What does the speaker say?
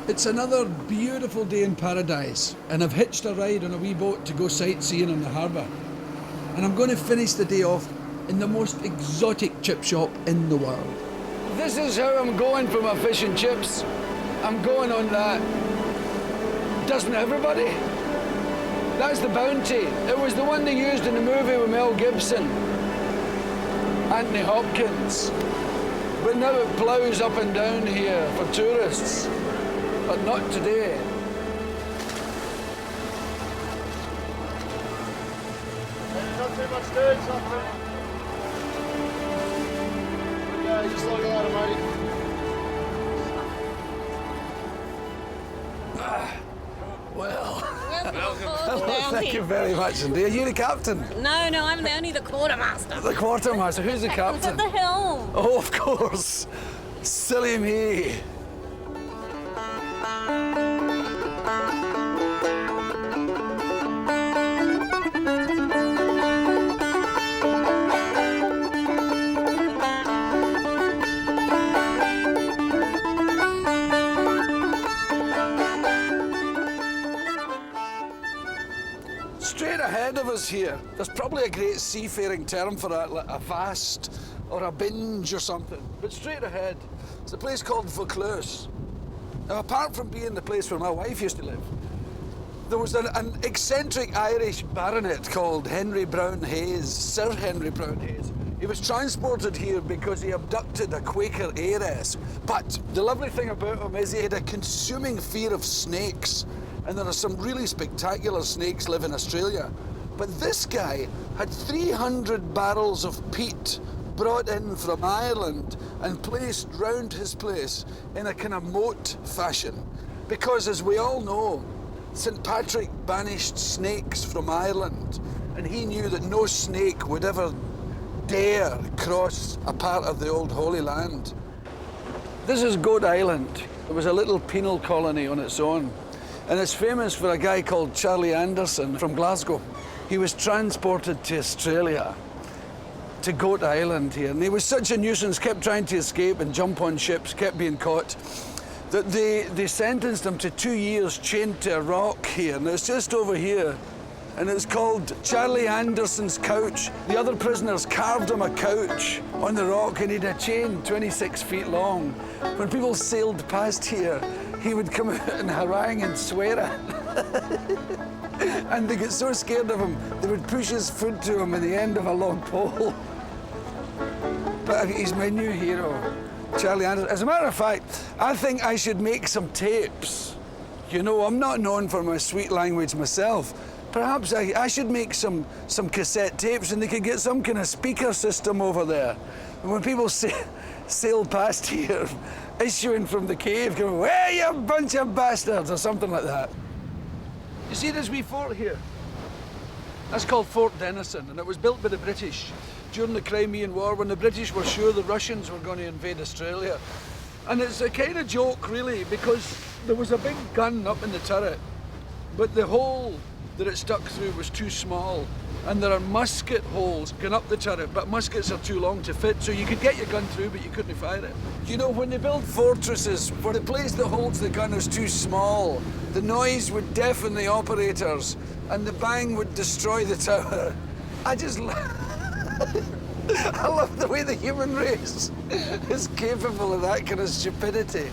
It's another beautiful day in paradise, and I've hitched a ride on a wee boat to go sightseeing in the harbour. And I'm going to finish the day off in the most exotic chip shop in the world. This is how I'm going for my fish and chips. I'm going on that. Doesn't everybody? That's the Bounty. It was the one they used in the movie with Mel Gibson, Anthony Hopkins. But now it ploughs up and down here for tourists. But not today. Not too much doing something. Okay, just like a lot of money. Well, Welcome. thank you very much indeed. Are you the captain? No, I'm only the quartermaster. The quartermaster. Who's the captain? At the helm. Oh, of course. Silly me. Straight ahead of us here, there's probably a great seafaring term for that, like a vast or a binge or something. But straight ahead, it's a place called Vaucluse. Now, apart from being the place where my wife used to live, there was an eccentric Irish baronet called Henry Brown Hayes, Sir Henry Brown Hayes. He was transported here because he abducted a Quaker heiress. But the lovely thing about him is he had a consuming fear of snakes. And there are some really spectacular snakes live in Australia. But this guy had 300 barrels of peat brought in from Ireland and placed round his place in a kind of moat fashion. Because as we all know, St. Patrick banished snakes from Ireland, and he knew that no snake would ever dare cross a part of the old Holy Land. This is Goat Island. It was a little penal colony on its own. And it's famous for a guy called Charlie Anderson from Glasgow. He was transported to Australia, to Goat Island here. And he was such a nuisance, kept trying to escape and jump on ships, kept being caught, that they sentenced him to 2 years chained to a rock here. And it's just over here. And it's called Charlie Anderson's couch. The other prisoners carved him a couch on the rock, and he had a chain 26 feet long. When people sailed past here, he would come out and harangue and swear at. And they get so scared of him, they would push his food to him at the end of a long pole. But he's my new hero, Charlie Anderson. As a matter of fact, I think I should make some tapes. You know, I'm not known for my sweet language myself. Perhaps I should make some cassette tapes, and they could get some kind of speaker system over there. And when people sail past here, issuing from the cave, going, "Well, you bunch of bastards," or something like that. You see this wee fort here? That's called Fort Denison, and it was built by the British during the Crimean War, when the British were sure the Russians were going to invade Australia. And it's a kind of joke, really, because there was a big gun up in the turret, but the hole that it stuck through was too small. And there are musket holes going up the turret, but muskets are too long to fit, so you could get your gun through, but you couldn't fire it. You know, when they build fortresses, for the place that holds the gun is too small, the noise would deafen the operators, and the bang would destroy the tower. I just I love the way the human race is capable of that kind of stupidity.